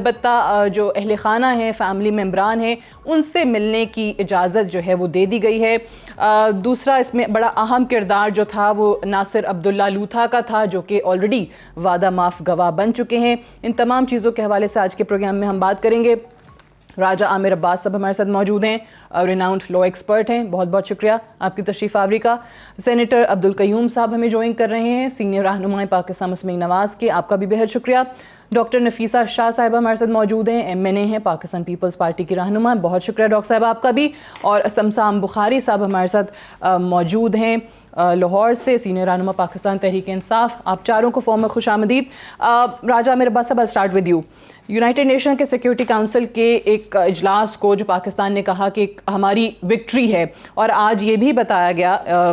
البتہ جو اہل خانہ ہیں، فیملی ممبران ہیں، ان سے ملنے کی اجازت جو ہے وہ دے دی گئی ہے۔ دوسرا اس میں بڑا اہم کردار جو تھا وہ ناصر عبداللہ لوتھا کا تھا، جو کہ آلریڈی وعدہ معاف گواہ بن چکے ہیں۔ ان تمام چیزوں کے حوالے سے آج کے پروگرام میں ہم بات کریں گے۔ راجہ عامر عباس صاحب ہمارے ساتھ موجود ہیں، ریناؤنڈ لا ایکسپرٹ ہیں، بہت بہت شکریہ آپ کی تشریف آوری کا۔ سینیٹر عبدالقیوم صاحب ہمیں جوائن کر رہے ہیں، سینئر رہنمائے پاکستان مسلم نواز کے، آپ کا بھی بہت شکریہ۔ ڈاکٹر نفیسہ شاہ صاحبہ ہمارے ساتھ موجود ہیں، MNA ہیں، پاکستان پیپلز پارٹی کی رہنما، بہت شکریہ ڈاکٹر صاحب آپ کا بھی۔ اور سمسام بخاری صاحب ہمارے ساتھ موجود ہیں لاہور سے، سینئر رہنما پاکستان تحریک انصاف، آپ چاروں کو فورم میں خوش آمدید۔ راجہ عامر عباس صاحب، start with you. United nation کے سیکیورٹی کونسل کے ایک اجلاس کو جو پاکستان نے کہا کہ ہماری وکٹری ہے، اور آج یہ بھی بتایا گیا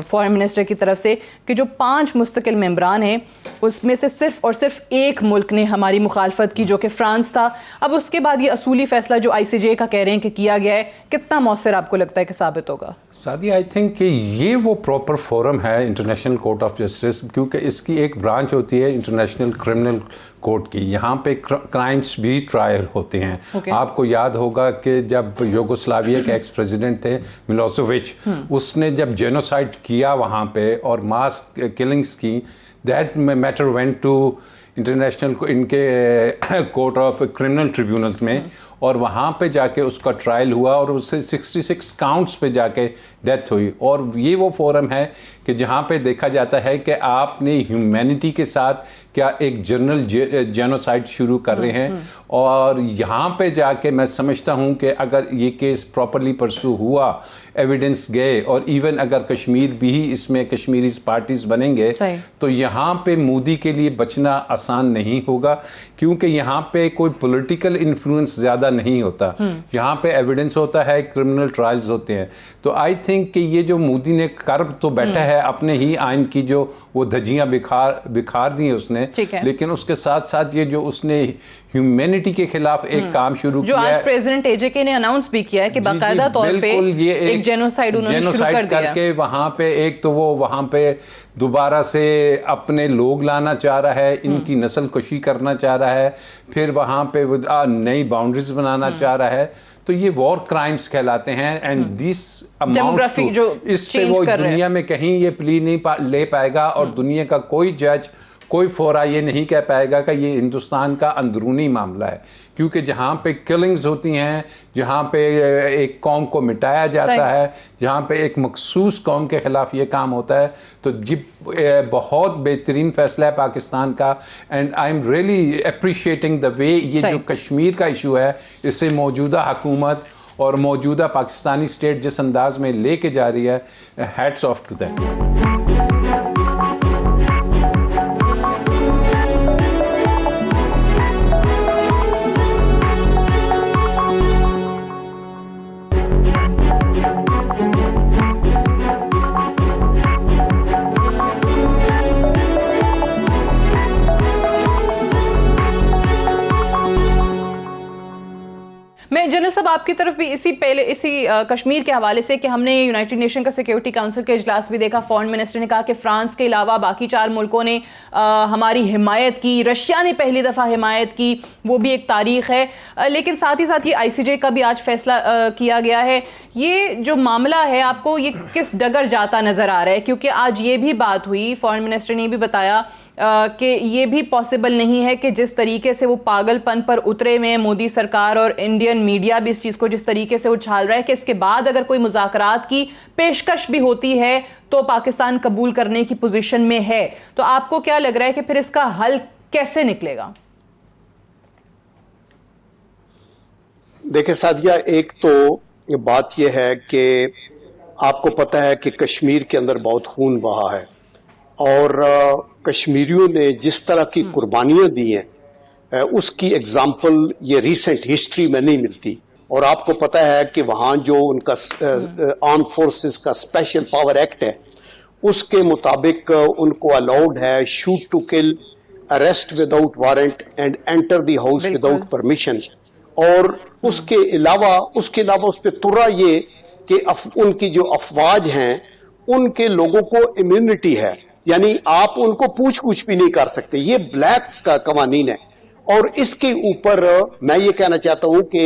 فارن منسٹر کی طرف سے کہ جو 5 مستقل ممبران ہیں اس میں سے صرف اور صرف ایک ملک نے ہماری مخالفت کی، جو کہ فرانس تھا۔ اب اس کے بعد یہ اصولی فیصلہ جو ICJ کا کہہ رہے ہیں کہ کیا گیا ہے، کتنا مؤثر آپ کو لگتا ہے کہ ثابت ہوگا؟ سعدیہ، آئی تھنک کہ یہ وہ پراپر فورم ہے انٹرنیشنل کورٹ آف جسٹس، کیونکہ اس کی ایک برانچ ہوتی ہے انٹرنیشنل کرمنل کورٹ کی، یہاں پہ کرائمز بھی ٹرائل ہوتے ہیں۔ آپ کو یاد ہوگا کہ جب یوگوسلاویا کے ایکس پریزیڈنٹ تھے ملوسیوچ، اس نے جب جینوسائڈ کیا وہاں پہ اور ماس کلنگز کی، that matter went to international ان کے کورٹ آف کرمنل ٹریبیونلز میں، اور وہاں پہ جا کے اس کا ٹرائل ہوا اور اس سے 66 کاؤنٹس پہ جا کے ڈیتھ ہوئی۔ اور یہ وہ فورم ہے کہ جہاں پہ دیکھا جاتا ہے کہ آپ نے ہیومینٹی کے ساتھ کیا ایک جنرل جینوسائڈ شروع کر رہے ہیں، اور یہاں پہ جا کے میں سمجھتا ہوں کہ اگر یہ کیس پراپرلی پرسو ہوا، ایویڈنس گئے، اور ایون اگر کشمیر بھی اس میں کشمیری پارٹیز بنیں گے تو یہاں پہ مودی کے لیے بچنا آسان نہیں ہوگا، کیونکہ یہاں پہ کوئی پولیٹیکل انفلوئنس زیادہ نہیں ہوتا، یہاں پہ ایویڈنس ہوتا ہے، کرمنل ٹرائلز ہوتے ہیں۔ تو آئی تھنک کہ یہ جو مودی نے کر تو بیٹھا ہے اپنے ہی آئین کی جو وہ دھجیاں بکھار دی ہیں اس نے، لیکن اس کے ساتھ ساتھ یہ جو اس نے ہیومینٹی کے خلاف ایک کام شروع کیا ہے، جو آج پریزیڈنٹ AJK نے اناؤنس بھی کیا ہے کہ باقاعدہ طور پہ ایک جینوسائیڈ انہوں نے شروع کر دیا کے وہاں پہ ایک تو وہ وہاں پہ دوبارہ سے اپنے لوگ لانا چاہ رہا ہے، ان کی نسل کشی کرنا چاہ رہا ہے، پھر وہاں پہ نئی باؤنڈریز بنانا چاہ رہا ہے، تو یہ وار کرائمز کہلاتے ہیں۔ اینڈ دس اماؤنٹس ٹو، اس پہ وہ دنیا میں کہیں یہ پلی نہیں لے پائے گا، اور دنیا کا کوئی جج، کوئی فورا یہ نہیں کہہ پائے گا کہ یہ ہندوستان کا اندرونی معاملہ ہے، کیونکہ جہاں پہ کلنگز ہوتی ہیں، جہاں پہ ایک قوم کو مٹایا جاتا ہے، جہاں پہ ایک مخصوص قوم کے خلاف یہ کام ہوتا ہے، تو یہ بہت بہترین فیصلہ ہے پاکستان کا۔ And I am really appreciating the way یہ جو کشمیر کا ایشو ہے، اسے موجودہ حکومت اور موجودہ پاکستانی اسٹیٹ جس انداز میں لے کے جا رہی ہے، ہیٹس آف ٹو دیٹ۔ میں جنرل صاحب آپ کی طرف بھی اسی کشمیر کے حوالے سے کہ ہم نے یونائٹڈ نیشن کا سیکیورٹی کونسل کا اجلاس بھی دیکھا، فارن منسٹر نے کہا کہ فرانس کے علاوہ باقی 4 ملکوں نے ہماری حمایت کی، رشیا نے پہلی دفعہ حمایت کی، وہ بھی ایک تاریخ ہے، لیکن ساتھ ہی ساتھ یہ ICJ کا بھی آج فیصلہ کیا گیا ہے۔ یہ جو معاملہ ہے آپ کو یہ کس ڈگر جاتا نظر آ رہا ہے؟ کیونکہ آج یہ بھی بات ہوئی، فارن منسٹر نے بھی بتایا کہ یہ بھی پاسبل نہیں ہے کہ جس طریقے سے وہ پاگل پن پر اترے میں مودی سرکار اور انڈین میڈیا بھی اس چیز کو جس طریقے سے اچھال رہا ہے کہ اس کے بعد اگر کوئی مذاکرات کی پیشکش بھی ہوتی ہے تو پاکستان قبول کرنے کی پوزیشن میں ہے۔ تو آپ کو کیا لگ رہا ہے کہ پھر اس کا حل کیسے نکلے گا؟ دیکھیں سعدیہ، ایک تو بات یہ ہے کہ آپ کو پتہ ہے کہ کشمیر کے اندر بہت خون بہا ہے، اور کشمیریوں نے جس طرح کی قربانیاں دی ہیں اس کی ایگزامپل یہ ریسنٹ ہسٹری میں نہیں ملتی۔ اور آپ کو پتہ ہے کہ وہاں جو ان کا آرم فورسز کا اسپیشل پاور ایکٹ ہے، اس کے مطابق ان کو الاؤڈ ہے shoot to kill, arrest without warrant and enter the house without permission. اور اس کے علاوہ اس پہ ترا یہ کہ ان کی جو افواج ہیں ان کے لوگوں کو امیونٹی ہے، یعنی آپ ان کو پوچھ بھی نہیں کر سکتے، یہ بلیک کا قوانین ہے۔ اور اس کے اوپر میں یہ کہنا چاہتا ہوں کہ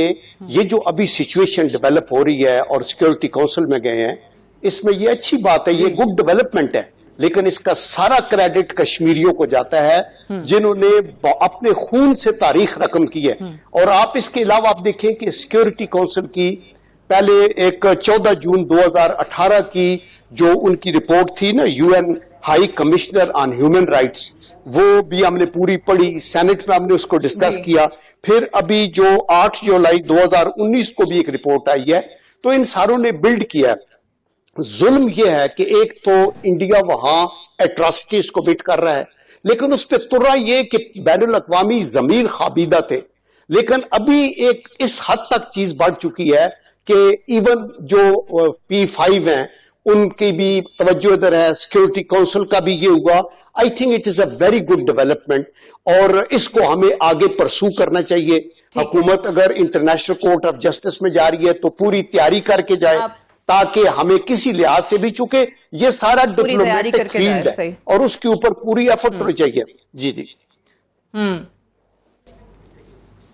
یہ جو ابھی سچویشن ڈیولپ ہو رہی ہے اور سیکورٹی کونسل میں گئے ہیں، اس میں یہ اچھی بات ہے، یہ گڈ ڈیولپمنٹ ہے، لیکن اس کا سارا کریڈٹ کشمیریوں کو جاتا ہے جنہوں نے اپنے خون سے تاریخ رقم کی ہے. اور آپ اس کے علاوہ آپ دیکھیں کہ سیکورٹی کونسل کی پہلے ایک 14 جون 2018 کی جو ان کی رپورٹ تھی نا، U N high commissioner on human rights, وہ بھی ہم نے پوری پڑھی، سینٹ میں ہم نے اس کو ڈسکس کیا. پھر ابھی جو 8 جولائی 2019 کو بھی ایک رپورٹ آئی ہے. تو ان ساروں نے بلڈ کیا ہے. ظلم یہ ہے کہ ایک تو انڈیا وہاں ایٹراسٹیز کو بٹ کر رہا ہے، لیکن اس پہ ترا یہ کہ بین الاقوامی ضمیر خوابیدہ تھے. لیکن ابھی ایک اس حد تک چیز بڑھ چکی ہے کہ ایون جو P5 ہیں ان کی بھی توجہ ادھر ہے، سیکورٹی کونسل کا بھی یہ ہوا. I think it is a very good development اور اس کو ہمیں آگے پرسو کرنا چاہیے. حکومت اگر انٹرنیشنل کورٹ آف جسٹس میں جا رہی ہے تو پوری تیاری کر کے جائے تاکہ ہمیں کسی لحاظ سے بھی، چونکہ یہ سارا ڈپلومیٹک فیلڈ ہے اور اس کے اوپر پوری ایفرٹ ہونی چاہیے. جی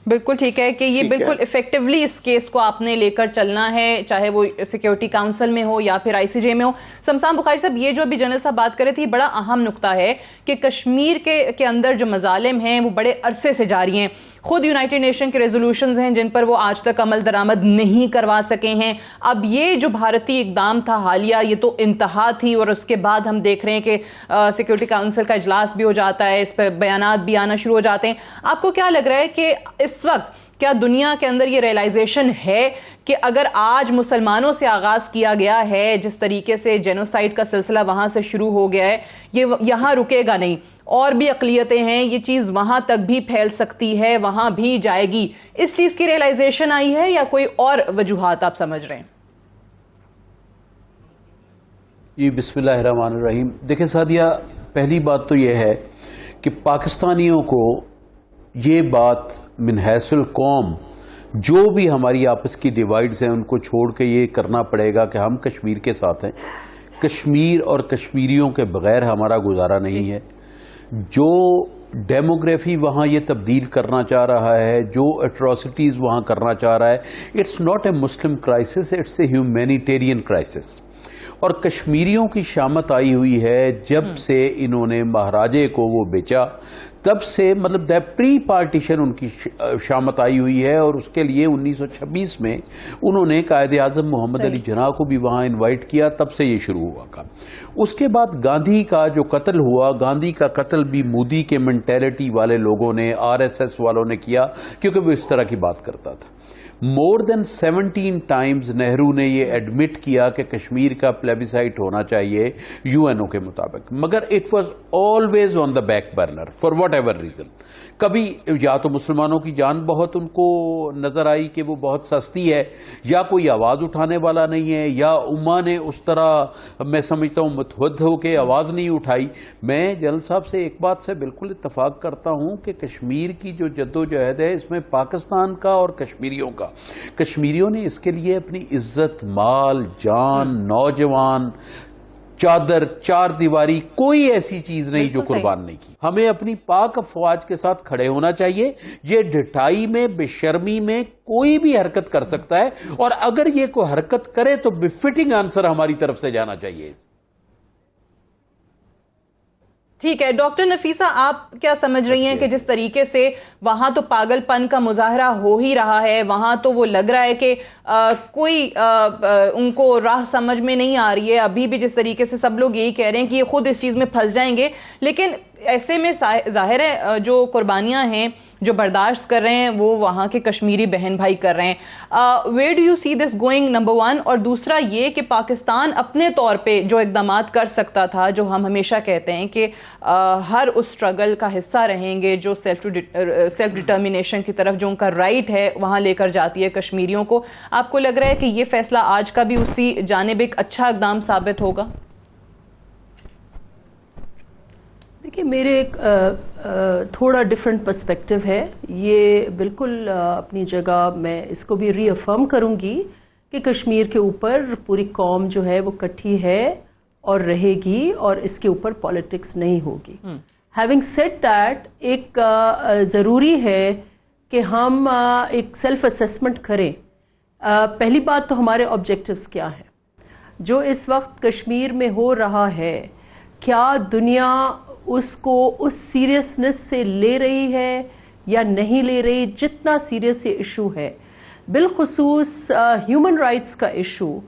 بالکل ٹھیک ہے کہ یہ بالکل افیکٹولی اس کیس کو آپ نے لے کر چلنا ہے، چاہے وہ سیکیورٹی کاؤنسل میں ہو یا پھر ICJ میں ہو. سمسام بخاری صاحب، یہ جو ابھی جنرل صاحب بات کر رہے تھے، بڑا اہم نقطہ ہے کہ کشمیر کے اندر جو مظالم ہیں وہ بڑے عرصے سے جاری ہیں. خود یونائٹڈ نیشن کے ریزولوشنز ہیں جن پر وہ آج تک عمل درآمد نہیں کروا سکے ہیں. اب یہ جو بھارتی اقدام تھا حالیہ، یہ تو انتہا تھی، اور اس کے بعد ہم دیکھ رہے ہیں کہ سیکورٹی کاؤنسل کا اجلاس بھی ہو جاتا ہے، اس پہ بیانات بھی آنا شروع ہو جاتے ہیں. آپ کو کیا لگ رہا ہے کہ اس وقت کیا دنیا کے اندر یہ ریئلائزیشن ہے کہ اگر آج مسلمانوں سے آغاز کیا گیا ہے، جس طریقے سے جینوسائیڈ کا سلسلہ وہاں سے شروع ہو گیا ہے، یہ یہاں رکے گا نہیں، اور بھی اقلیتیں ہیں، یہ چیز وہاں تک بھی پھیل سکتی ہے، وہاں بھی جائے گی؟ اس چیز کی ریئلائزیشن آئی ہے یا کوئی اور وجوہات آپ سمجھ رہے ہیں؟ جی بسم اللہ الرحمن الرحیم. دیکھیں سعدیہ، پہلی بات تو یہ ہے کہ پاکستانیوں کو یہ بات من حیث القوم، جو بھی ہماری آپس کی ڈیوائیڈز ہیں ان کو چھوڑ کے یہ کرنا پڑے گا کہ ہم کشمیر کے ساتھ ہیں. کشمیر اور کشمیریوں کے بغیر ہمارا گزارا نہیں ہے. جو ڈیموگرافی وہاں یہ تبدیل کرنا چاہ رہا ہے، جو اٹراسٹیز وہاں کرنا چاہ رہا ہے، it's not a Muslim crisis, it's a humanitarian crisis. اور کشمیریوں کی شامت آئی ہوئی ہے جب سے انہوں نے مہاراجے کو وہ بیچا، تب سے مطلب پری پارٹیشن ان کی شامت آئی ہوئی ہے. اور اس کے لیے 1926 میں انہوں نے قائد اعظم محمد علی جناح کو بھی وہاں انوائٹ کیا، تب سے یہ شروع ہوا کام. اس کے بعد گاندھی کا جو قتل ہوا، گاندھی کا قتل بھی مودی کے مینٹیلٹی والے لوگوں نے، RSS والوں نے کیا، کیونکہ وہ اس طرح کی بات کرتا تھا. مور دین 17 ٹائمز نہرو نے یہ ایڈمٹ کیا کہ کشمیر کا پلیبیسائٹ ہونا چاہیے UN کے مطابق، مگر it was always on the back burner for what ever reason. کبھی یا تو مسلمانوں کی جان بہت ان کو نظر آئی کہ وہ بہت سستی ہے، یا کوئی آواز اٹھانے والا نہیں ہے، یا امہ نے اس طرح میں سمجھتا ہوں متحد ہو کے آواز نہیں اٹھائی. میں جنرل صاحب سے ایک بات سے بالکل اتفاق کرتا ہوں کہ کشمیر کی جو جدوجہد ہے، اس میں پاکستان کا اور کشمیریوں کا، کشمیریوں نے اس کے لیے اپنی عزت، مال، جان، نوجوان، چادر، چار دیواری، کوئی ایسی چیز نہیں جو قربان نہیں کی. ہمیں اپنی پاک افواج کے ساتھ کھڑے ہونا چاہیے. یہ ڈٹائی میں، بے شرمی میں کوئی بھی حرکت کر سکتا ہے، اور اگر یہ کوئی حرکت کرے تو بفٹنگ آنسر ہماری طرف سے جانا چاہیے. ٹھیک ہے ڈاکٹر نفیسہ، آپ کیا سمجھ رہی ہیں کہ جس طریقے سے وہاں تو پاگل پن کا مظاہرہ ہو ہی رہا ہے، وہاں تو وہ لگ رہا ہے کہ کوئی ان کو راہ سمجھ میں نہیں آ رہی ہے، ابھی بھی جس طریقے سے سب لوگ یہی کہہ رہے ہیں کہ یہ خود اس چیز میں پھنس جائیں گے، لیکن ایسے میں ظاہر ہے جو قربانیاں ہیں جو برداشت کر رہے ہیں وہ وہاں کے کشمیری بہن بھائی کر رہے ہیں. Where do you see this going, number one? اور دوسرا یہ کہ پاکستان اپنے طور پہ جو اقدامات کر سکتا تھا، جو ہم ہمیشہ کہتے ہیں کہ ہر اس سٹرگل کا حصہ رہیں گے جو سیلف ڈٹرمینیشن کی طرف جو ان کا رائٹ ہے وہاں لے کر جاتی ہے کشمیریوں کو، آپ کو لگ رہا ہے کہ یہ فیصلہ آج کا بھی اسی جانب ایک اچھا اقدام ثابت ہوگا؟ دیکھیے، میرے ایک تھوڑا ڈیفرنٹ پرسپیکٹو ہے. یہ بالکل اپنی جگہ میں اس کو بھی ری افرم کروں گی کہ کشمیر کے اوپر پوری قوم جو ہے وہ کٹھی ہے اور رہے گی، اور اس کے اوپر پالیٹکس نہیں ہوگی. ہیونگ سیڈ دیٹ ایک ضروری ہے کہ ہم ایک سیلف اسیسمنٹ کریں. پہلی بات تو ہمارے آبجیکٹیوز کیا ہیں. جو اس وقت کشمیر میں ہو رہا ہے کیا دنیا اس کو اس سیریسنس سے لے رہی ہے یا نہیں لے رہی؟ جتنا سیریس یہ ایشو ہے، بالخصوص ہیومن رائٹس کا ایشو،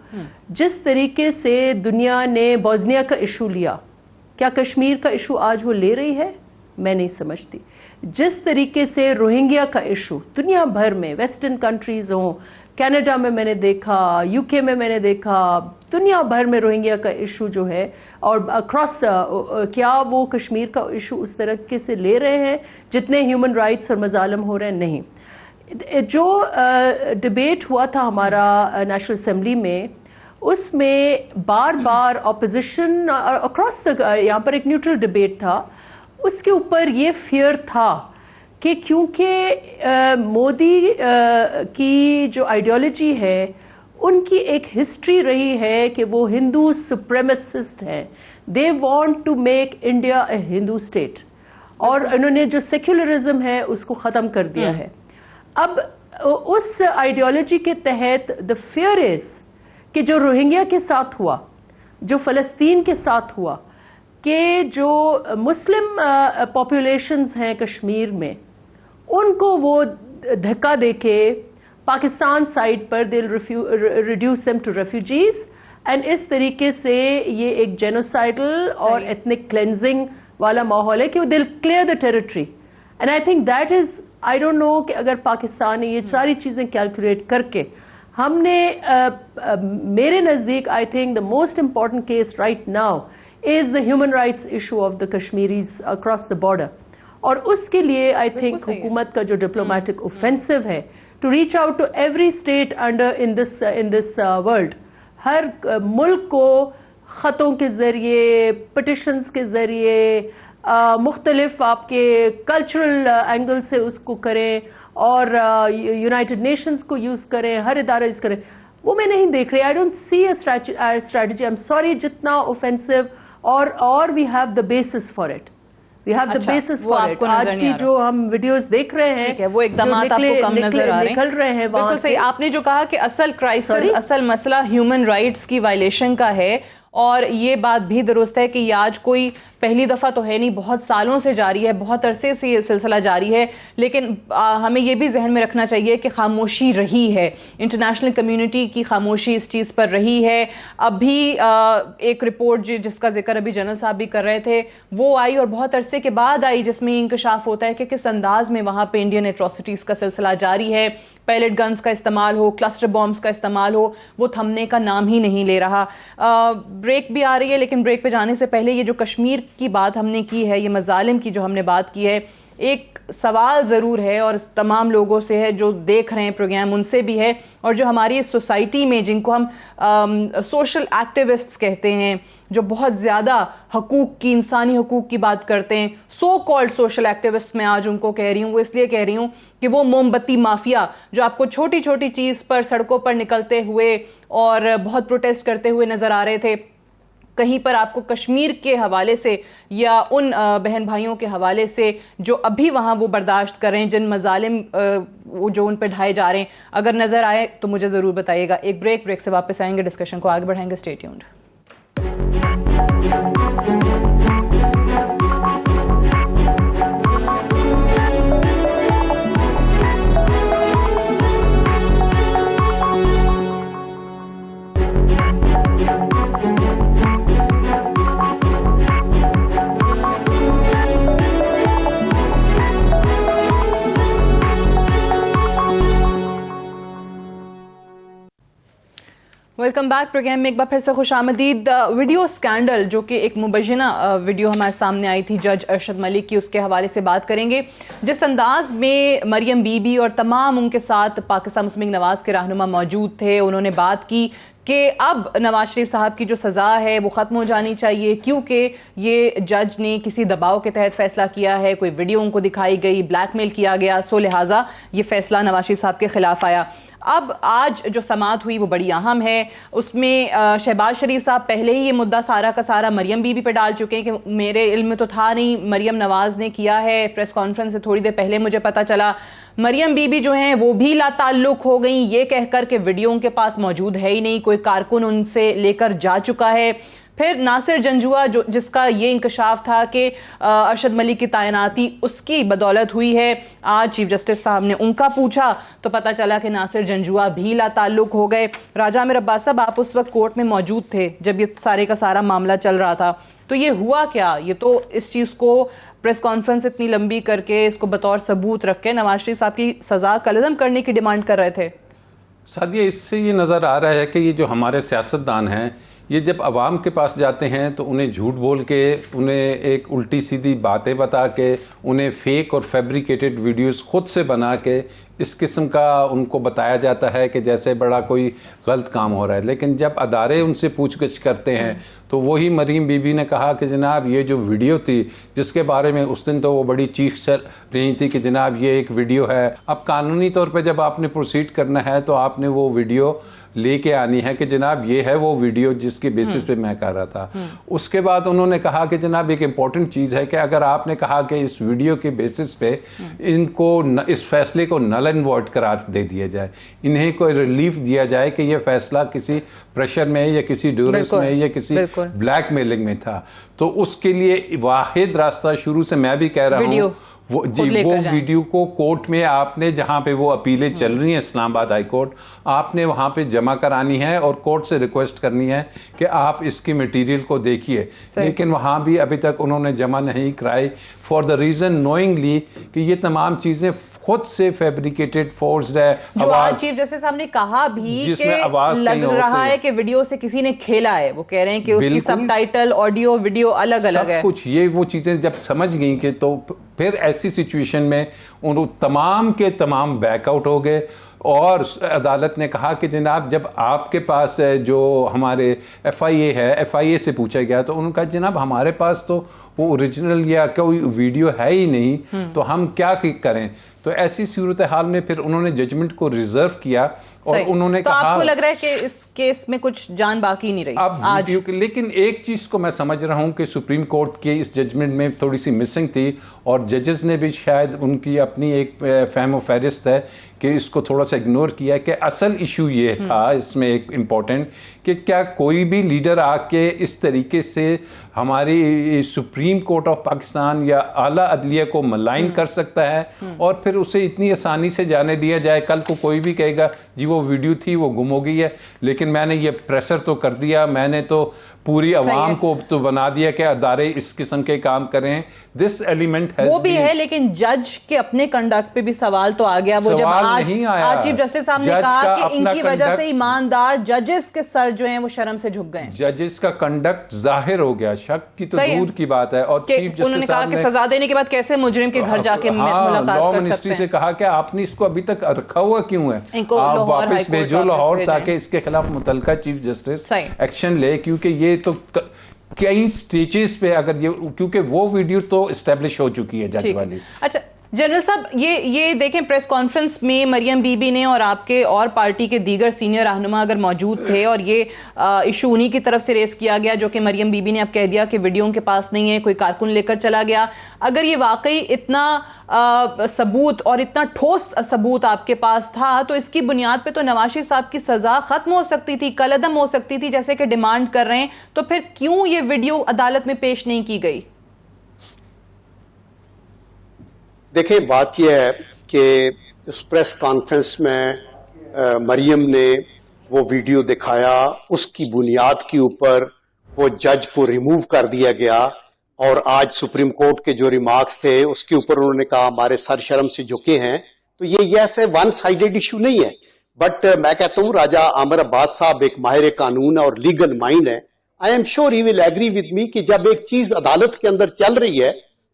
جس طریقے سے دنیا نے بوسنیا کا ایشو لیا، کیا کشمیر کا ایشو آج وہ لے رہی ہے؟ میں نہیں سمجھتی. جس طریقے سے روہنگیا کا ایشو دنیا بھر میں، ویسٹرن کنٹریز ہوں، کینیڈا میں نے دیکھا، یو کے میں نے دیکھا، دنیا بھر میں روہنگیا کا ایشو جو ہے، اور اکراس، کیا وہ کشمیر کا ایشو اس طریقے سے لے رہے ہیں جتنے ہیومن رائٹس اور مظالم ہو رہے ہیں؟ نہیں. جو ڈبیٹ ہوا تھا ہمارا نیشنل اسمبلی میں، اس میں بار بار اپوزیشن اکراس یہاں پر ایک نیوٹرل ڈبیٹ تھا، اس کے اوپر یہ فیئر تھا کہ کیونکہ مودی کی جو آئیڈیالوجی ہے ان کی ایک ہسٹری رہی ہے کہ وہ ہندو سپریمیسسٹ ہیں، they want to make India a Hindu state, اور انہوں نے جو سیکولرزم ہے اس کو ختم کر دیا ہے. اب اس آئیڈیالوجی کے تحت دا فیئر از کہ جو روہنگیا کے ساتھ ہوا، جو فلسطین کے ساتھ ہوا، کہ جو مسلم پاپولیشنز ہیں کشمیر میں، ان کو وہ دھکا دے کے پاکستان سائڈ پر they reduce them to refugees, and اس طریقے سے یہ ایک جینوسائڈل اور ایتھنک کلینزنگ والا ماحول ہے کہ they clear the territory. And I think that is, I don't know کہ اگر پاکستان نے یہ ساری چیزیں کیلکولیٹ کر کے، ہم نے میرے نزدیک I think the most important case right now is the human rights issue of the Kashmiris across the border. اور اس کے لیے آئی تھنک حکومت کا جو ڈپلومیٹک اوفینسو ہے to reach out to every state under in this world, ہر ملک کو خطوں کے ذریعے، پٹیشنز کے ذریعے، مختلف آپ کے کلچرل اینگل سے اس کو کریں، اور یونائٹڈ نیشنز کو یوز کریں، ہر ادارہ یوز کریں. وہ میں نہیں دیکھ رہی. I don't see a strategy. I am sorry, جتنا اوفینسو، اور we have the basis for it. We have the basis for it. آج کی جو ہم ویڈیوز دیکھ رہے ہیں، وہ اقدامات آپ کو کم نظر آ رہے ہیں، نکل رہے ہیں وہاں سے. آپ نے جو کہا کہ اصل کرائسس، اصل مسئلہ ہیومن رائٹس کی وائلیشن کا ہے، اور یہ بات بھی درست ہے کہ یہ آج کوئی پہلی دفعہ تو ہے نہیں، بہت سالوں سے جاری ہے، بہت عرصے سے یہ سلسلہ جاری ہے. لیکن ہمیں یہ بھی ذہن میں رکھنا چاہیے کہ خاموشی رہی ہے، انٹرنیشنل کمیونٹی کی خاموشی اس چیز پر رہی ہے. ابھی ایک رپورٹ جس کا ذکر ابھی جنرل صاحب بھی کر رہے تھے، وہ آئی اور بہت عرصے کے بعد آئی، جس میں انکشاف ہوتا ہے کہ کس انداز میں وہاں پہ انڈین ایٹراسٹیز کا سلسلہ جاری ہے. پیلٹ گنز کا استعمال ہو، کلسٹر بامز کا استعمال ہو، وہ تھمنے کا نام ہی نہیں لے رہا. بریک بھی آ رہی ہے، لیکن بریک پہ جانے سے پہلے یہ جو کشمیر کی بات ہم نے کی ہے، یہ مظالم کی جو ہم نے بات کی ہے، ایک سوال ضرور ہے اور تمام لوگوں سے ہے جو دیکھ رہے ہیں پروگرام، ان سے بھی ہے، اور جو ہماری اس سوسائٹی میں جن کو ہم سوشل ایکٹیوسٹس کہتے ہیں، جو بہت زیادہ حقوق کی، انسانی حقوق کی بات کرتے ہیں، سو کالڈ سوشل ایکٹیوسٹ، میں آج ان کو کہہ رہی ہوں، وہ اس لیے کہہ رہی ہوں کہ وہ موم بتی مافیا جو آپ کو چھوٹی چھوٹی چیز پر سڑکوں پر نکلتے ہوئے اور بہت پروٹیسٹ کرتے ہوئے نظر آ رہے تھے، کہیں پر آپ کو کشمیر کے حوالے سے یا ان بہن بھائیوں کے حوالے سے جو ابھی وہاں وہ برداشت کر رہے ہیں، جن مظالم جو ان پہ ڈھائے جا رہے ہیں، اگر نظر آئے تو مجھے ضرور بتائیے گا. ایک بریک سے واپس آئیں گے، ڈسکشن کو آگے بڑھائیں گے. Stay tuned. Welcome back. Programme میں ایک بار پھر سے خوش آمدید. ویڈیو اسکینڈل جو کہ ایک مبینہ ویڈیو ہمارے سامنے آئی تھی جج ارشد ملک کی، اس کے حوالے سے بات کریں گے. جس انداز میں مریم بی بی اور تمام ان کے ساتھ پاکستان مسلم لیگ نواز کے رہنما موجود تھے، انہوں نے بات کی کہ اب نواز شریف صاحب کی جو سزا ہے وہ ختم ہو جانی چاہیے، کیونکہ یہ جج نے کسی دباؤ کے تحت فیصلہ کیا ہے، کوئی ویڈیو ان کو دکھائی گئی، بلیک میل کیا گیا، سو لہٰذا یہ فیصلہ نواز شریف صاحب کے خلاف آیا. اب آج جو سماعت ہوئی وہ بڑی اہم ہے. اس میں شہباز شریف صاحب پہلے ہی یہ مدعا سارا کا سارا مریم بی بی پہ ڈال چکے ہیں کہ میرے علم میں تو تھا نہیں, مریم نواز نے کیا ہے. پریس کانفرنس سے تھوڑی دیر پہلے مجھے پتا چلا مریم بی بی جو ہیں وہ بھی لا تعلق ہو گئیں, یہ کہہ کر کہ ویڈیو ان کے پاس موجود ہے ہی نہیں, کوئی کارکن ان سے لے کر جا چکا ہے. پھر ناصر جنجوعہ جس کا یہ انکشاف تھا کہ ارشد ملک کی تعیناتی اس کی بدولت ہوئی ہے, آج چیف جسٹس صاحب نے ان کا پوچھا تو پتا چلا کہ ناصر جنجوعہ بھی لا تعلق ہو گئے. راجہ عامر عباس صاحب, آپ اس وقت کورٹ میں موجود تھے جب یہ سارے کا سارا معاملہ چل رہا تھا, تو یہ ہوا کیا؟ یہ تو اس چیز کو پریس کانفرنس اتنی لمبی کر کے اس کو بطور ثبوت رکھ کے نواز شریف صاحب کی سزا کالعدم کرنے کی ڈیمانڈ کر رہے تھے. سعدیہ, اس سے یہ نظر آ رہا ہے کہ یہ جو ہمارے سیاستدان ہیں یہ جب عوام کے پاس جاتے ہیں تو انہیں جھوٹ بول کے, انہیں ایک الٹی سیدھی باتیں بتا کے, انہیں فیک اور فیبریکیٹڈ ویڈیوز خود سے بنا کے اس قسم کا ان کو بتایا جاتا ہے کہ جیسے بڑا کوئی غلط کام ہو رہا ہے. لیکن جب ادارے ان سے پوچھ گچھ کرتے ہیں تو وہی مریم بی بی نے کہا کہ جناب یہ جو ویڈیو تھی جس کے بارے میں اس دن تو وہ بڑی چیخ چل رہی تھی کہ جناب یہ ایک ویڈیو ہے, اب قانونی طور پہ جب آپ نے پروسیڈ کرنا ہے تو آپ نے وہ ویڈیو لے کے آنی ہے کہ جناب یہ ہے وہ ویڈیو جس کے بیسس پہ میں کر رہا تھا. اس کے بعد انہوں نے کہا کہ جناب ایک امپورٹنٹ چیز ہے کہ اگر آپ نے کہا کہ اس ویڈیو کے بیسس پہ ان کو اس فیصلے کو نل اینڈ وائڈ قرار دے دیا جائے, انہیں کوئی ریلیف دیا جائے کہ یہ فیصلہ کسی پریشر میں یا کسی ڈیورس میں یا کسی بلیک میلنگ میں تھا, تو اس کے لیے واحد راستہ شروع سے میں بھی کہہ رہا ہوں وہ ویڈیو کو کورٹ میں آپ نے جہاں پہ وہ اپیلیں چل رہی ہیں اسلام آباد ہائی کورٹ, آپ نے وہاں پہ جمع کرانی ہے اور کورٹ سے ریکویسٹ کرنی ہے کہ آپ اس کی میٹیریل کو دیکھیے. لیکن وہاں بھی ابھی تک انہوں نے جمع نہیں کرائی فار دا ریزن نوئنگلی کہ یہ تمام چیزیں خود سے فیبریکیٹڈ فورسڈ ہے. جو آج چیف جسٹس صاحب نے کہا بھی کہ لگ رہا ہے کہ ویڈیو سے کسی نے کھیلا ہے, وہ کہہ رہے ہیں کہ اس کی سب ٹائٹل آڈیو ویڈیو الگ الگ ہے, سب کچھ یہ وہ چیزیں جب سمجھ گئیں کہ تو پھر ایسی سچویشن میں ان تمام کے تمام بیک آؤٹ ہو گئے. اور عدالت نے کہا کہ جناب جب آپ کے پاس جو ہمارے ایف آئی اے ہے, ایف آئی اے سے پوچھا گیا تو انہوں نے کہا جناب ہمارے پاس تو وہ اوریجنل یا کوئی ویڈیو ہے ہی نہیں, تو ہم کیا کریں. تو ایسی صورتحال میں پھر انہوں نے ججمنٹ کو ریزرو کیا اور انہوں نے کہا, آپ کو لگ رہا ہے کہ اس کیس میں کچھ جان باقی نہیں رہی اب ویڈیو کے. لیکن ایک چیز کو میں سمجھ رہا ہوں کہ سپریم کورٹ کے اس ججمنٹ میں تھوڑی سی مسنگ تھی, اور ججز نے بھی شاید ان کی اپنی ایک فہم و فہرست ہے کہ اس کو تھوڑا سا اگنور کیا, کہ اصل ایشو یہ تھا اس میں ایک امپورٹنٹ کہ کیا کوئی بھی لیڈر آ کے اس طریقے سے ہماری سپریم کورٹ آف پاکستان یا اعلیٰ عدلیہ کو ملائن کر سکتا ہے اور پھر اسے اتنی آسانی سے جانے دیا جائے. کل کو کوئی بھی کہے گا جی وہ ویڈیو تھی وہ گم ہو گئی ہے, لیکن میں نے یہ پریشر تو کر دیا, میں نے تو پوری عوام کو تو بنا دیا کہ ادارے اس قسم کے کام کریں. دس ایلیمنٹ ہے, وہ بھی ہے, لیکن جج کے اپنے کنڈکٹ پہ بھی سوال تو آ گیا. وہ جب آج چیف جسٹس صاحب نے کہا کہ ان کی وجہ سے ایماندار ججز کے سر جو ہیں وہ شرم سے جھک گئے. ججز کا کنڈکٹ ظاہر ہو گیا, شک کی تو دور کی بات ہے. اور چیف جسٹس انہوں نے کہا کہ سزا دینے کے بعد کیسے مجرم کے گھر جا کے ملاقات کر سکتے ہیں. منسٹری سے کہا کہ آپ نے اس کو ابھی تک رکھا ہوا کیوں ہے, آپ واپس بھیجو لاہور تاکہ اس کے خلاف متعلقہ چیف جسٹس ایکشن لے, کیونکہ یہ تو کئی سٹیجز پہ اگر یہ, کیونکہ وہ ویڈیو تو اسٹیبلش ہو چکی ہے جج والی. اچھا جنرل صاحب, یہ دیکھیں پریس کانفرنس میں مریم بی بی نے اور آپ کے اور پارٹی کے دیگر سینئر رہنما اگر موجود تھے, اور یہ ایشو انہی کی طرف سے ریز کیا گیا جو کہ مریم بی بی نے اب کہہ دیا کہ ویڈیو ان کے پاس نہیں ہے, کوئی کارکن لے کر چلا گیا. اگر یہ واقعی اتنا ثبوت اور اتنا ٹھوس ثبوت آپ کے پاس تھا تو اس کی بنیاد پہ تو نواز شریف صاحب کی سزا ختم ہو سکتی تھی, کالعدم ہو سکتی تھی جیسے کہ ڈیمانڈ کر رہے ہیں. تو پھر کیوں یہ ویڈیو عدالت میں پیش نہیں کی گئی؟ دیکھیں بات یہ ہے کہ اس پریس کانفرنس میں مریم نے وہ ویڈیو دکھایا, اس کی بنیاد کے اوپر وہ جج کو ریموو کر دیا گیا, اور آج سپریم کورٹ کے جو ریمارکس تھے اس کے اوپر انہوں نے کہا ہمارے سر شرم سے جھکے ہیں. تو یہ ایسے ون سائیڈڈ ایشو نہیں ہے, بٹ میں کہتا ہوں راجہ عامر عباس صاحب ایک ماہر قانون اور لیگل مائنڈ ہے. I am sure he will agree with me کہ جب ایک چیز عدالت کے اندر چل رہی ہے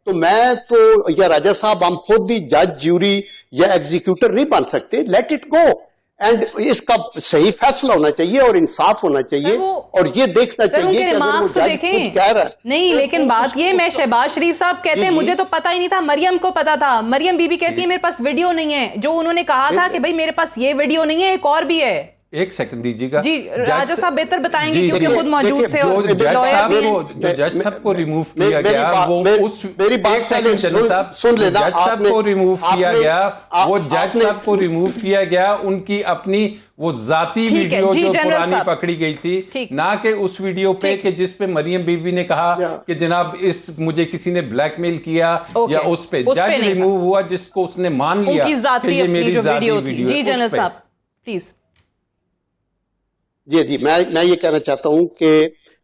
تو میں تو یا راجہ صاحب ہم خود بھی جج جیوری یا ایگزیکیوٹر نہیں بن سکتے. Late it go. اینڈ اس کا صحیح فیصلہ ہونا چاہیے اور انصاف ہونا چاہیے اور یہ دیکھنا چاہیے کہ اگر وہ جج خود کہہ رہا ہے. نہیں لیکن بات یہ میں شہباز شریف صاحب کہتے ہیں مجھے تو پتہ ہی نہیں تھا, مریم کو پتا تھا. مریم بی بی کہتی ہے میرے پاس ویڈیو نہیں ہے, جو انہوں نے کہا تھا کہ بھائی میرے پاس یہ ویڈیو نہیں ہے, ایک اور بھی ہے. ایک سیکنڈ دیجیے گا جی راجہ صاحب بہتر بتائیں گے کیونکہ خود موجود تھے. جو جج صاحب کو ریموو کیا گیا وہ اس ایک سیکنڈ جج صاحب کو ریموو کیا گیا, وہ جج صاحب کو ریموو کیا گیا ان کی اپنی وہ ذاتی ویڈیو جو پرانی پکڑی گئی تھی, نہ کہ اس ویڈیو پہ کہ جس پہ مریم بی بی نے کہا کہ جناب اس مجھے کسی نے بلیک میل کیا, یا اس پہ جج ریموو ہوا جس کو اس نے مان لیا کہ یہ میری ذاتی ویڈیو ہے. جی جنرل صاحب پلیز. جی میں یہ کہنا چاہتا ہوں کہ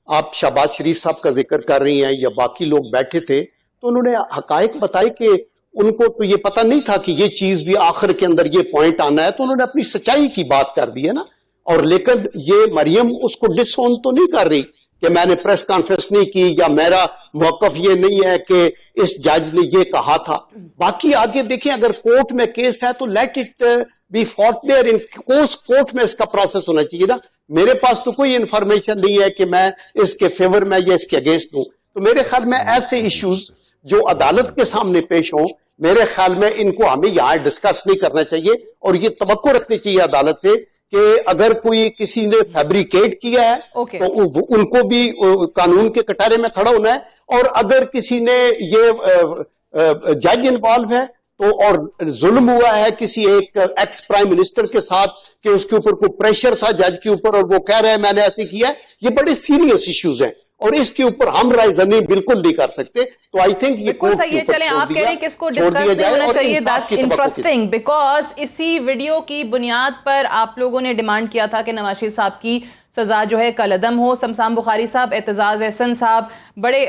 آپ شہباز شریف صاحب کا ذکر کر رہی ہیں یا باقی لوگ بیٹھے تھے تو انہوں نے حقائق بتائے کہ ان کو تو یہ پتہ نہیں تھا کہ یہ چیز بھی آخر کے اندر یہ پوائنٹ آنا ہے, تو انہوں نے اپنی سچائی کی بات کر دی ہے نا. اور لیکن یہ مریم اس کو ڈس اون تو نہیں کر رہی کہ میں نے پریس کانفرنس نہیں کی یا میرا موقف یہ نہیں ہے کہ اس جج نے یہ کہا تھا. باقی آگے دیکھیں اگر کورٹ میں کیس ہے تو let it be fought there in court میں اس کا پروسیس ہونا چاہیے نا. میرے پاس تو کوئی انفارمیشن نہیں ہے کہ میں اس کے فیور میں یا اس کے اگینسٹ ہوں. تو میرے خیال میں ایسے ایشوز جو عدالت کے سامنے پیش ہوں, میرے خیال میں ان کو ہمیں یہاں ڈسکس نہیں کرنا چاہیے اور یہ توقع رکھنی چاہیے عدالت سے کہ اگر کوئی کسی نے فیبریکیٹ کیا ہے تو ان کو بھی قانون کے کٹارے میں کھڑا ہونا ہے, اور اگر کسی نے یہ جج انوالو ہے تو اور ظلم ہوا ہے کسی ایک ایکس پرائم منسٹر کے ساتھ کہ اس کے اوپر کوئی پریشر تھا جج کے اوپر اور وہ کہہ رہے ہیں میں نے ایسے کیا ہے, یہ بڑے سیریس ایشوز ہیں اور اس کے اوپر ہم رائے زنی بالکل نہیں کر سکتے. تو آئی تھنک یہ بالکل صحیح ہے. چلیں آپ کہہ رہے ہیں کہ اس کو ڈسکس نہیں ہونا چاہیے. دیٹس انٹرسٹنگ بیکاز اسی ویڈیو کی بنیاد پر آپ لوگوں نے ڈیمانڈ کیا تھا کہ نواز شریف صاحب کی سزا جو ہے کالعدم ہو. سمسام بخاری صاحب, اعتزاز احسن صاحب بڑے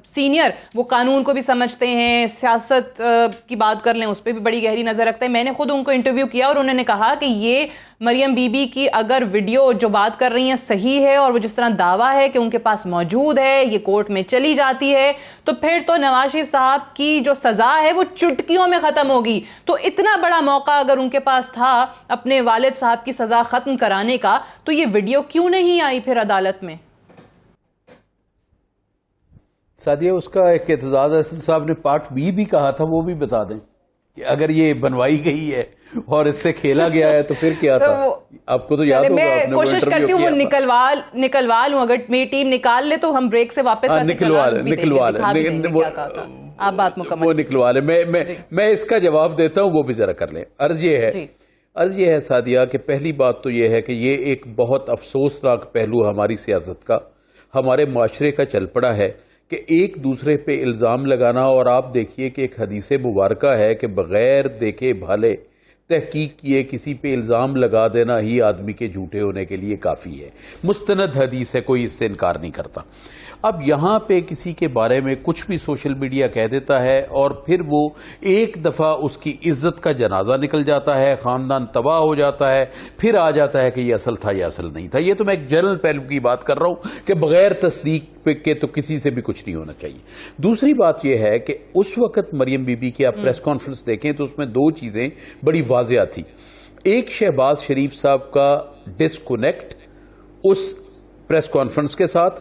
سینئر, وہ قانون کو بھی سمجھتے ہیں, سیاست کی بات کر لیں اس پہ بھی بڑی گہری نظر رکھتے ہیں. میں نے خود ان کو انٹرویو کیا اور انہوں نے کہا کہ یہ مریم بی بی کی اگر ویڈیو جو بات کر رہی ہیں صحیح ہے اور وہ جس طرح دعویٰ ہے کہ ان کے پاس موجود ہے, یہ کورٹ میں چلی جاتی ہے, تو پھر تو نواز شریف صاحب کی جو سزا ہے وہ چٹکیوں میں ختم ہوگی. تو اتنا بڑا موقع اگر ان کے پاس تھا اپنے والد صاحب کی سزا ختم کرانے کا, تو یہ ویڈیو کیوں نہیں آئی پھر عدالت میں؟ سادیہ, اس کا ایک اعتزاز احسن صاحب نے پارٹ بھی کہا تھا, وہ بھی بتا دیں کہ اگر یہ بنوائی گئی ہے اور اس سے کھیلا گیا ہے تو پھر کیا تھا. آپ کو تو یاد ہوگا, میں کوشش کرتی ہوں وہ نکلوا لوں, اگر میری ٹیم نکال لے تو ہم بریک سے واپس نکلوا لے آپ بات مکمل وہ نکلوا لے. میں اس کا جواب دیتا ہوں, وہ بھی ذرا کر لیں. عرض یہ ہے سادیہ کہ پہلی بات تو یہ ہے کہ یہ ایک بہت افسوسناک پہلو ہماری سیاست کا, ہمارے معاشرے کا چل پڑا ہے کہ ایک دوسرے پہ الزام لگانا. اور آپ دیکھیے کہ ایک حدیث مبارکہ ہے کہ بغیر دیکھے بھالے تحقیق کیے کسی پہ الزام لگا دینا ہی آدمی کے جھوٹے ہونے کے لیے کافی ہے. مستند حدیث ہے, کوئی اس سے انکار نہیں کرتا. اب یہاں پہ کسی کے بارے میں کچھ بھی سوشل میڈیا کہہ دیتا ہے اور پھر وہ ایک دفعہ اس کی عزت کا جنازہ نکل جاتا ہے, خاندان تباہ ہو جاتا ہے, پھر آ جاتا ہے کہ یہ اصل تھا یا اصل نہیں تھا. یہ تو میں ایک جنرل پہلو کی بات کر رہا ہوں کہ بغیر تصدیق کے تو کسی سے بھی کچھ نہیں ہونا چاہیے. دوسری بات یہ ہے کہ اس وقت مریم بی بی کی آپ پریس کانفرنس دیکھیں تو اس میں دو چیزیں بڑی واضح تھی. ایک, شہباز شریف صاحب کا ڈسکنیکٹ اس پریس کانفرنس کے ساتھ,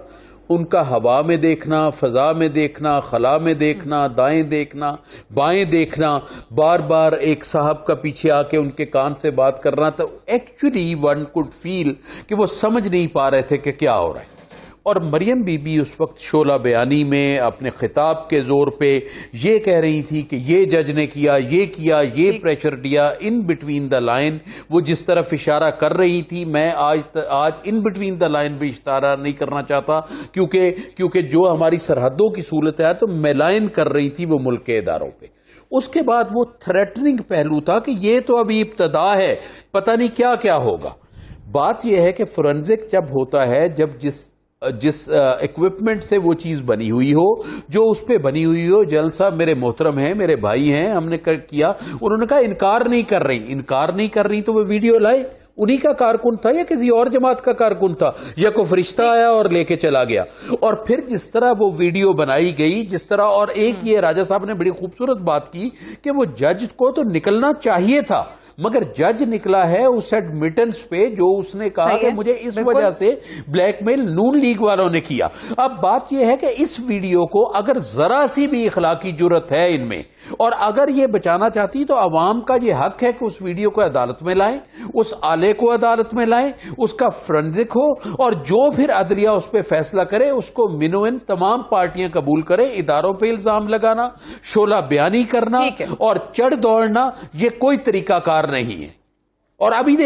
ان کا ہوا میں دیکھنا, فضا میں دیکھنا, خلا میں دیکھنا, دائیں دیکھنا, بائیں دیکھنا, بار بار ایک صاحب کا پیچھے آ کے ان کے کان سے بات کرنا. تو ایکچولی ون کوڈ فیل کہ وہ سمجھ نہیں پا رہے تھے کہ کیا ہو رہا ہے. اور مریم بی بی اس وقت شعلہ بیانی میں اپنے خطاب کے زور پہ یہ کہہ رہی تھی کہ یہ جج نے کیا, یہ پریشر دیا. ان بٹوین دا لائن وہ جس طرف اشارہ کر رہی تھی, میں آج ان بٹوین دا لائن بھی اشارہ نہیں کرنا چاہتا کیونکہ جو ہماری سرحدوں کی صورت ہے تو میلائن کر رہی تھی وہ ملک کے اداروں پہ. اس کے بعد وہ تھریٹننگ پہلو تھا کہ یہ تو ابھی ابتدا ہے, پتہ نہیں کیا کیا ہوگا. بات یہ ہے کہ فورنزک جب ہوتا ہے, جب جس ایکوپمنٹ سے وہ چیز بنی ہوئی ہو, جو اس پہ بنی ہوئی ہو, جلال صاحب میرے محترم ہیں, میرے بھائی ہیں, ہم نے کیا, انہوں نے کہا انکار نہیں کر رہی تو وہ ویڈیو لائے. انہی کا کارکن تھا یا کسی اور جماعت کا کارکن تھا, یا کوئی فرشتہ آیا اور لے کے چلا گیا. اور پھر جس طرح وہ ویڈیو بنائی گئی, جس طرح, اور ایک یہ راجہ صاحب نے بڑی خوبصورت بات کی کہ وہ جج کو تو نکلنا چاہیے تھا, مگر جج نکلا ہے اس ایڈمیٹنس پہ جو اس نے کہا کہ مجھے اس وجہ سے بلیک میل نون لیگ والوں نے کیا. اب بات یہ ہے کہ اس ویڈیو کو اگر ذرا سی بھی اخلاقی جرت ہے ان میں اور اگر یہ بچانا چاہتی تو عوام کا یہ حق ہے کہ اس ویڈیو کو عدالت میں لائیں, اس آلے کو عدالت میں لائیں, اس کا فرنزک ہو اور جو پھر عدلیہ اس پہ فیصلہ کرے اس کو منوین تمام پارٹیاں قبول کریں. اداروں پہ الزام لگانا, شعلہ بیانی کرنا اور چڑھ دوڑنا یہ کوئی طریقہ کار نہیں ہے. اور ابھی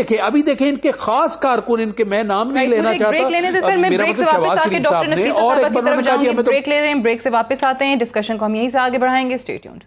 دیکھیں ان کے خاص کارکن, ان کے میں نام نہیں لینا چاہتا, بریک لینے دیں سر, میں بریک سے واپس آ کے ڈاکٹر نفیسہ صاحبہ کی طرف جاؤں گی. بریک لے رہے ہیں, بریک سے واپس آتے ہیں, ڈسکشن کو ہم یہیں سے آگے بڑھائیں گے. Stay tuned.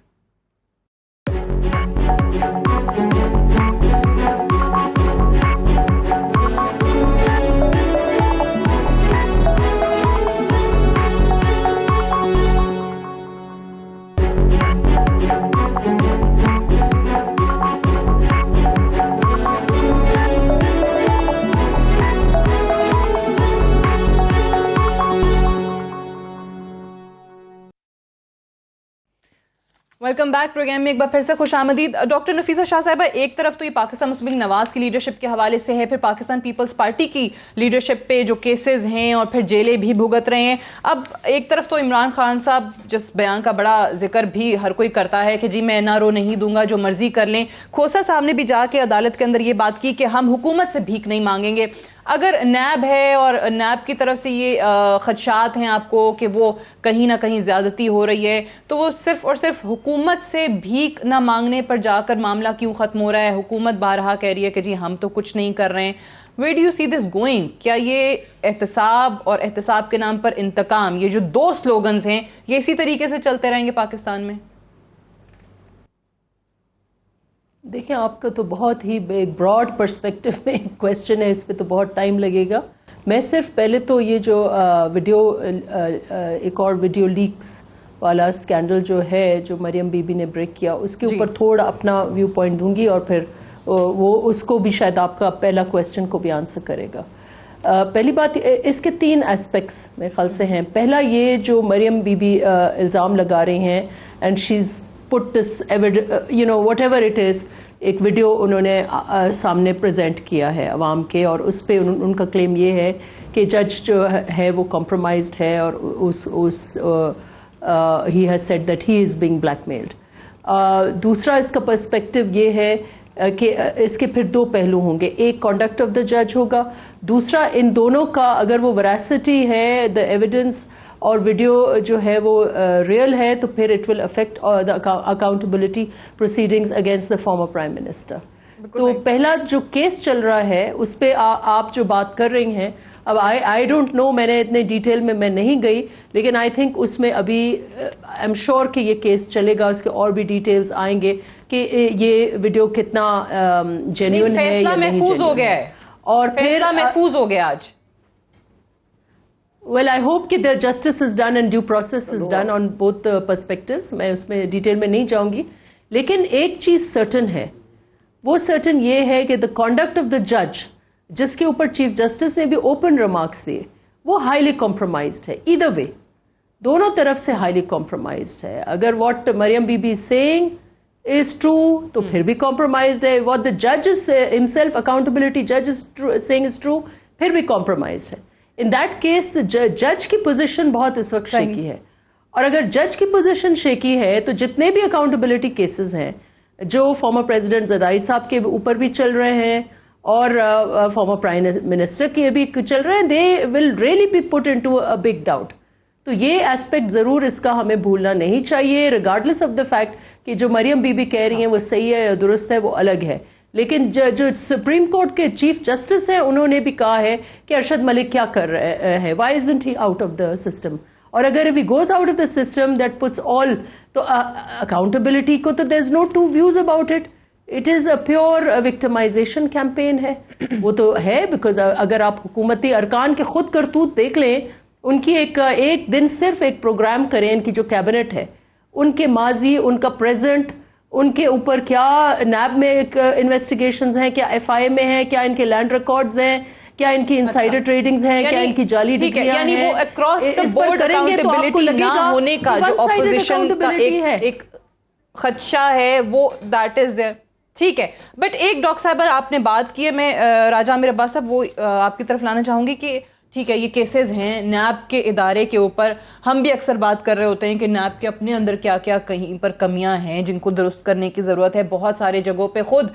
Welcome back. Programme میں ایک بار پھر سے خوش آمدید. ڈاکٹر نفیسہ شاہ صاحبہ, ایک طرف تو یہ پاکستان مسلم لیگ نواز کی لیڈرشپ کے حوالے سے ہے, پھر پاکستان پیپلز پارٹی کی لیڈرشپ پہ جو کیسز ہیں اور پھر جیلیں بھی بھگت رہے ہیں. اب ایک طرف تو عمران خان صاحب جس بیان کا بڑا ذکر بھی ہر کوئی کرتا ہے کہ جی میں NRO نہیں دوں گا, جو مرضی کر لیں. کھوسا صاحب نے بھی جا کے عدالت کے اندر یہ بات کی کہ ہم حکومت سے بھیک نہیں مانگیں گے. اگر نیب ہے اور نیب کی طرف سے یہ خدشات ہیں آپ کو کہ وہ کہیں نہ کہیں زیادتی ہو رہی ہے, تو وہ صرف اور صرف حکومت سے بھیک نہ مانگنے پر جا کر معاملہ کیوں ختم ہو رہا ہے؟ حکومت بارہا کہہ رہی ہے کہ جی ہم تو کچھ نہیں کر رہے ہیں. Where do you see this going? کیا یہ احتساب اور احتساب کے نام پر انتقام, یہ جو دو سلوگنز ہیں, یہ اسی طریقے سے چلتے رہیں گے پاکستان میں؟ دیکھیں, آپ کا تو بہت ہی ایک براڈ پرسپیکٹو میں کویسچن ہے, اس پہ تو بہت ٹائم لگے گا. میں صرف پہلے تو یہ جو ویڈیو, ایک اور ویڈیو لیکس والا سکینڈل جو ہے جو مریم بی بی نے بریک کیا, اس کے اوپر تھوڑا اپنا ویو پوائنٹ دوں گی اور پھر وہ اس کو بھی شاید آپ کا پہلا کویسچن کو بھی آنسر کرے گا. پہلی بات, اس کے 3 ایسپیکٹس میرے خیال سے ہیں. پہلا یہ جو مریم بی بی الزام لگا رہی ہیں and she is put this whatever it is, ایک ویڈیو انہوں نے سامنے پریزنٹ کیا ہے عوام کے, اور اس پہ ان کا کلیم یہ ہے کہ جج جو ہے وہ کمپرومائزڈ ہے اور he has said that he is being blackmailed. دوسرا اس کا پرسپیکٹو یہ ہے کہ اس کے پھر 2 پہلو ہوں گے. ایک کانڈکٹ آف دا جج ہوگا, دوسرا ان دونوں کا اگر وہ ویراسٹی ہے, دا ایویڈنس اور ویڈیو جو ہے وہ ریئل ہے, تو پھر it will affect the accountability proceedings against the former prime minister. تو پہلا جو کیس چل رہا ہے اس پہ آپ جو بات کر رہی ہیں, اب آئی ڈونٹ نو, میں نے اتنے ڈیٹیل میں نہیں گئی, لیکن آئی تھنک اس میں ابھی آئی ایم شیور کہ یہ کیس چلے گا, اس کے اور بھی ڈیٹیلز آئیں گے کہ یہ ویڈیو کتنا جینیون ہے یا نہیں. محفوظ ہو گیا ہے اور فیصلہ محفوظ ہو گیا آج. Well, I hope کہ the justice is done and due process is done on both perspectives. میں اس میں ڈیٹیل میں نہیں جاؤں گی, لیکن ایک چیز سرٹن ہے, وہ سرٹن یہ ہے کہ the conduct of the judge, جس کے اوپر چیف جسٹس نے بھی اوپن ریمارکس دیے, وہ ہائیلی کمپرومائزڈ ہے. ایدر وے دونوں طرف سے ہائیلی کمپرومائزڈ ہے. اگر واٹ مریم بی بی سیئنگ از ٹرو تو پھر بھی کمپرومائزڈ ہے, واٹ دا جج از ہمسیلف اکاؤنٹیبلٹی جج از سیئنگ از ٹرو پھر بھی کمپرومائزڈ ہے. ان دیٹ کیس جج کی پوزیشن بہت اس وقت شیکی ہے, اور اگر جج کی پوزیشن شیکی ہے تو جتنے بھی اکاؤنٹیبلٹی کیسز ہیں جو فارمر پریزیڈنٹ زرداری صاحب کے اوپر بھی چل رہے ہیں اور فارمر پرائم منسٹر کے بھی چل رہے ہیں, they will really be put into a big doubt. تو یہ ایسپیکٹ ضرور اس کا ہمیں بھولنا نہیں چاہیے, ریگارڈلیس آف دا فیکٹ کہ جو مریم بی بی کہہ رہی ہیں وہ صحیح ہے یا درست ہے, وہ الگ ہے. لیکن جو سپریم کورٹ کے چیف جسٹس ہیں انہوں نے بھی کہا ہے کہ ارشد ملک کیا کر رہے ہیں, why isn't he out of the system. اور اگر if he goes out of the system that puts all, تو اکاؤنٹیبلٹی کو تو there is no two views about it. It is a pure victimization campaign ہے, وہ تو ہے. Because اگر آپ حکومتی ارکان کے خود کرتوت دیکھ لیں, ان کی ایک دن صرف ایک پروگرام کریں, ان کی جو کیبنٹ ہے ان کے ماضی, ان کا پریزنٹ, ان کے اوپر کیا نیب میں انویسٹیگیشنز ہیں, کیا ایف آئی اے میں ہیں, کیا ان کے لینڈ ریکارڈز ہیں, کیا ان کی انسائڈر ٹریڈنگز ہیں, کیا ان کی جعلی ڈگریاں ہیں. یعنی وہ اکراس دا بورڈ اکاؤنٹیبلٹی نہ ہونے کا جو اپوزیشن کا ایک خدشہ ہے, وہ دیٹ از دیئر. ٹھیک ہے. بٹ ایک ڈاکٹر صاحب آپ نے بات کی ہے, میں راجہ عامر عباس صاحب وہ آپ کی طرف لانا چاہوں گی کہ ٹھیک ہے یہ کیسز ہیں نیب کے ادارے کے اوپر, ہم بھی اکثر بات کر رہے ہوتے ہیں کہ نیب کے اپنے اندر کیا کیا کہیں پر کمیاں ہیں جن کو درست کرنے کی ضرورت ہے. بہت سارے جگہوں پہ خود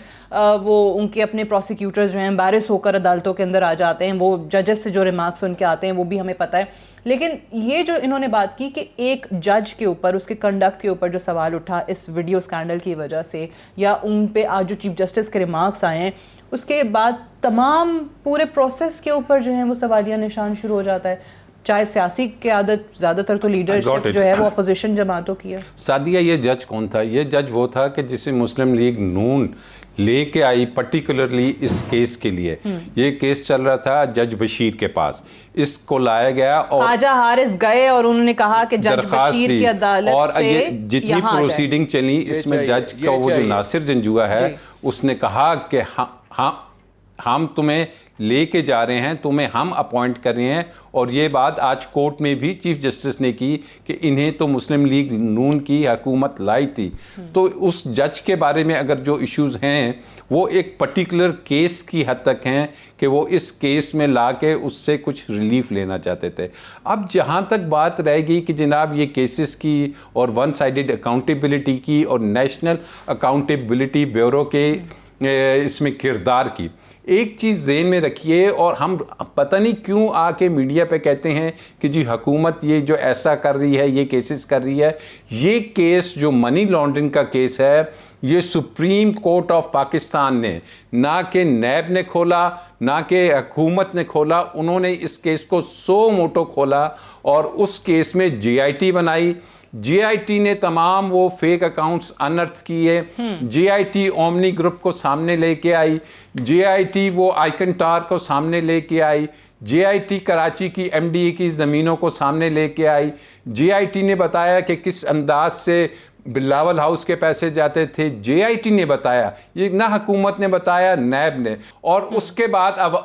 وہ ان کے اپنے پروسیکیوٹرز جو ہیں امبیرس ہو کر عدالتوں کے اندر آ جاتے ہیں, وہ ججز سے جو ریمارکس ان کے آتے ہیں وہ بھی ہمیں پتہ ہے. لیکن یہ جو انہوں نے بات کی کہ ایک جج کے اوپر اس کے کنڈکٹ کے اوپر جو سوال اٹھا اس ویڈیو اسکینڈل کی وجہ سے, یا ان پہ آج جو چیف جسٹس کے ریمارکس آئے ہیں, اس کے بعد تمام پورے پروسیس کے اوپر جو ہے وہ سوالیہ نشان شروع ہو جاتا ہے, چاہے سیاسی قیادت, زیادہ تر تو لیڈرشپ جو ہے وہ اپوزیشن جماعتوں کی ہے. سعدیہ یہ جج کون تھا؟ یہ جج وہ تھا کہ جسے مسلم لیگ نون لے کے آئی پرٹیکولرلی اس کیس کے لیے. یہ کیس چل رہا تھا جج بشیر کے پاس, اس کو لایا گیا اور خواجہ حارث گئے اور انہوں نے کہا کہ جج بشیر کی عدالت اور سے یہ جتنی پروسیڈنگ چلی اس میں جج کا وہ جو ناصر جنجوعہ ہے اس نے کہا کہ ہم تمہیں لے کے جا رہے ہیں, تمہیں ہم اپوائنٹ کر رہے ہیں. اور یہ بات آج کورٹ میں بھی چیف جسٹس نے کی کہ انہیں تو مسلم لیگ نون کی حکومت لائی تھی. تو اس جج کے بارے میں اگر جو ایشوز ہیں وہ ایک پرٹیکولر کیس کی حد تک ہیں کہ وہ اس کیس میں لا کے اس سے کچھ ریلیف لینا چاہتے تھے. اب جہاں تک بات رہ گئی کہ جناب یہ کیسز کی اور ون سائیڈڈ اکاؤنٹیبلٹی کی اور نیشنل اکاؤنٹیبلٹی بیورو کے اس میں کردار کی, ایک چیز ذہن میں رکھیے. اور ہم پتہ نہیں کیوں آ کے میڈیا پہ کہتے ہیں کہ جی حکومت یہ جو ایسا کر رہی ہے, یہ کیسز کر رہی ہے. یہ کیس جو منی لانڈرنگ کا کیس ہے یہ سپریم کورٹ آف پاکستان نے, نہ کہ نیب نے کھولا نہ کہ حکومت نے کھولا, انہوں نے اس کیس کو سو موٹو کھولا اور اس کیس میں جی آئی ٹی بنائی. جی آئی ٹی نے تمام وہ فیک اکاؤنٹس انرتھ کیے, جی آئی ٹی اومنی گروپ کو سامنے لے کے آئی, جی آئی ٹی وہ آئیکن ٹار کو سامنے لے کے آئی, جی آئی ٹی کراچی کی ایم ڈی اے کی زمینوں کو سامنے لے کے آئی, جی آئی ٹی نے بتایا کہ کس انداز سے بلاول ہاؤس کے پیسے جاتے تھے, جے آئی ٹی نے بتایا, یہ نہ حکومت نے بتایا نیب نے. اور اس کے بعد اب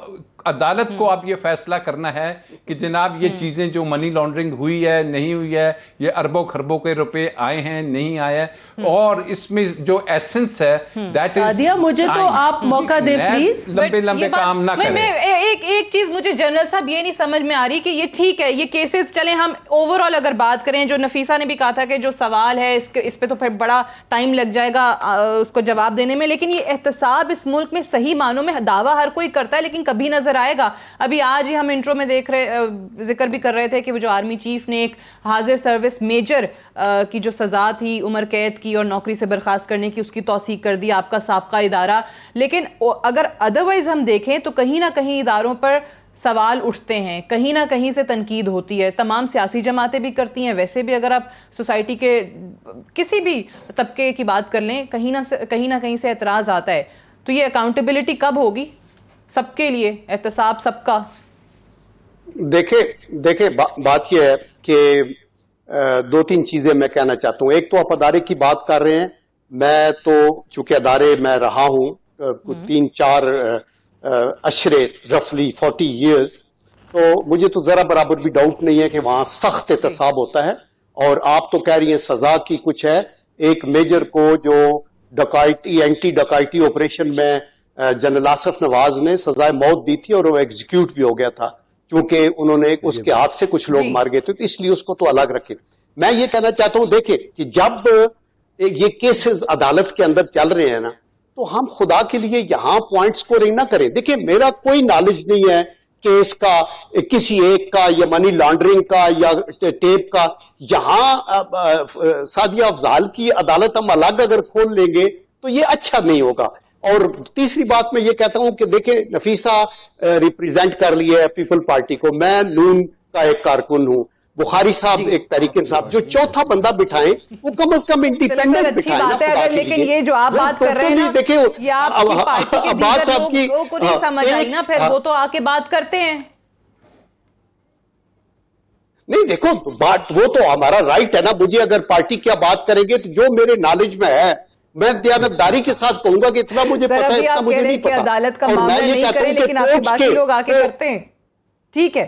عدالت کو اب یہ فیصلہ کرنا ہے کہ جناب یہ چیزیں جو منی لانڈرنگ ہوئی ہے نہیں ہوئی ہے, یہ اربوں خربوں کے روپے آئے ہیں نہیں آئے ہیں, اور اس میں جو ایسنس ہے دیٹ از سعدیہ مجھے تو آپ موقع دیں پلیز, لمبے کام نہ کریں. ایک چیز مجھے جنرل صاحب یہ نہیں سمجھ میں آ رہی کہ یہ ٹھیک ہے یہ کیسز چلیں, ہم اوور آل اگر بات کریں, جو نفیسہ نے بھی کہا تھا کہ جو سوال ہے اس پہ تو پھر بڑا ٹائم لگ جائے گا اس کو جواب دینے میں, لیکن یہ احتساب اس ملک میں صحیح معنوں میں دعویٰ ہر کوئی کرتا ہے لیکن کبھی نظر آئے گا. ابھی آج ہی ہم انٹرو میں ذکر بھی کر رہے تھے کہ وہ جو آرمی چیف نے ایک حاضر سروس میجر کی جو سزا تھی عمر قید کی اور نوکری سے برخاست کرنے کی, اس کی توثیق کر دی آپ کا سابقہ ادارہ. لیکن اگر ادروائز ہم دیکھیں تو کہیں نہ کہیں اداروں پر سوال اٹھتے ہیں, کہیں نہ کہیں سے تنقید ہوتی ہے, تمام سیاسی جماعتیں بھی کرتی ہیں, ویسے بھی اگر آپ سوسائٹی کے کسی بھی طبقے کی بات کر لیں کہیں نہ کہیں سے اعتراض آتا ہے. تو یہ اکاؤنٹیبلٹی کب ہوگی سب کے لیے, احتساب سب کا؟ دیکھیں بات یہ ہے کہ دو تین چیزیں میں کہنا چاہتا ہوں. ایک تو آپ ادارے کی بات کر رہے ہیں, میں تو چونکہ ادارے میں رہا ہوں 3-4 اشرے رفلی 40 ایئرز, تو مجھے تو ذرا برابر بھی ڈاؤٹ نہیں ہے کہ وہاں سخت احتساب ہوتا ہے. اور آپ تو کہہ رہی ہیں سزا کی کچھ ہے, ایک میجر کو جو ڈکائٹی اینٹی ڈکائٹی آپریشن میں جنرل آصف نواز نے سزائے موت دی تھی اور وہ ایگزیکیوٹ بھی ہو گیا تھا کیونکہ انہوں نے اس کے ہاتھ سے کچھ لوگ مار گئے تھے, تو اس لیے اس کو تو الگ رکھے. میں یہ کہنا چاہتا ہوں دیکھیں کہ جب یہ کیسز عدالت کے اندر چل رہے ہیں نا, تو ہم خدا کے لیے یہاں پوائنٹ سکورنگ نہ کریں. دیکھیں میرا کوئی نالج نہیں ہے کیس کا کسی ایک کا یا منی لانڈرنگ کا یا ٹیپ کا. یہاں سعدیہ افضال کی عدالت ہم الگ اگر کھول لیں گے تو یہ اچھا نہیں ہوگا. اور تیسری بات میں یہ کہتا ہوں کہ دیکھیں نفیسہ ریپریزنٹ کر لی ہے پیپل پارٹی کو, میں نون کا ایک کارکن ہوں, بخاری صاحب ایک تحریک انصاف, جو چوتھا بندہ بٹھائیں وہ کم از کم انڈیپینڈنٹ بٹھائیں. لیکن یہ جو آپ بات کر رہے ہیں دیکھیں عباس صاحب کی کو نہیں سمجھ آئی نا, پھر وہ تو آ کے بات کرتے ہیں. نہیں دیکھو بات وہ تو ہمارا رائٹ ہے نا, مجھے اگر پارٹی کیا بات کریں گے تو جو میرے نالج میں ہے میں دیانتداری کے ساتھ کہوں گا کہ اتنا مجھے پتا ہے اتنا مجھے نہیں پتا. عدالت کا معاملہ نہیں کریں لیکن آپ کے باقی لوگ آ کے کرتے ہیں, ٹھیک ہے.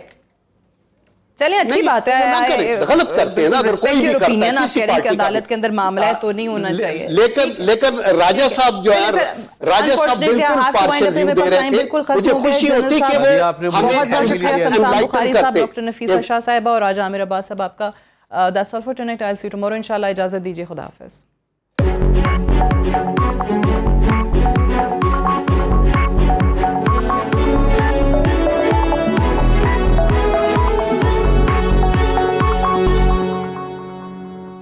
چلیں اچھی بات ہے, نہ کریں, غلط کرتے ہیں نا, اگر کوئی بھی کرتا ہے آپ کسی کہہ رہے ہیں کہ پارٹی کا عدالت کے اندر معاملہ ہے تو نہیں ہونا چاہیے. لیکن راجہ صاحب جو ہے, راجہ صاحب بالکل پارشل ویو دے رہے تھے. مجھے خوشی ہوتی کہ وہ بہت بہت شکریہ شمشاد بخاری صاحب, ڈاکٹر نفیسہ شاہ صاحبہ اور راجہ عامر عباس صاحب آپ کا. That's all for tonight. I'll see you tomorrow. انشاءاللہ اجازت دیجیے. خدا حافظ.